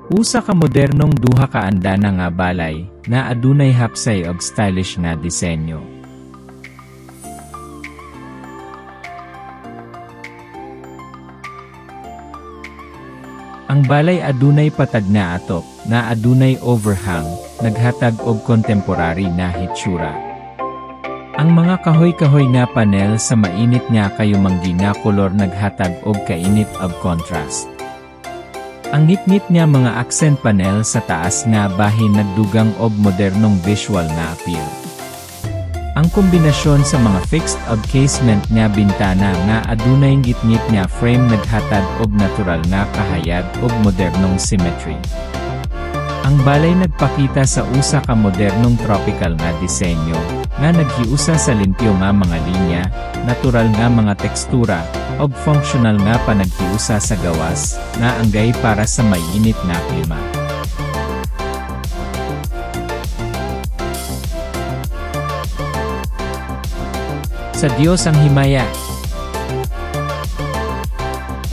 Usa ka modernong duha ka andana nga balay, na adunay hapsay og stylish nga disenyo. Ang balay adunay patag na atop, na adunay overhang, naghatag og contemporary na hitsura. Ang mga kahoy-kahoy nga panel sa mainit nga kayumanggi nga kolor naghatag og kainit og contrast. Ang ngit-ngit nga mga accent panel sa taas nga bahin nagdugang og modernong visual nga appeal. Ang kombinasyon sa mga fixed og casement nga bintana nga adunay ngit-ngit nga frame naghatag og natural nga kahayag og modernong symmetry. Ang balay nagpakita sa usa ka modernong tropical nga disenyo, nga naghiusa sa limpyo nga mga linya, natural nga mga tekstura, og functional nga panaghiusa sa gawas, nga anggay para sa mainit nga klima. Sa Diyos ang himaya.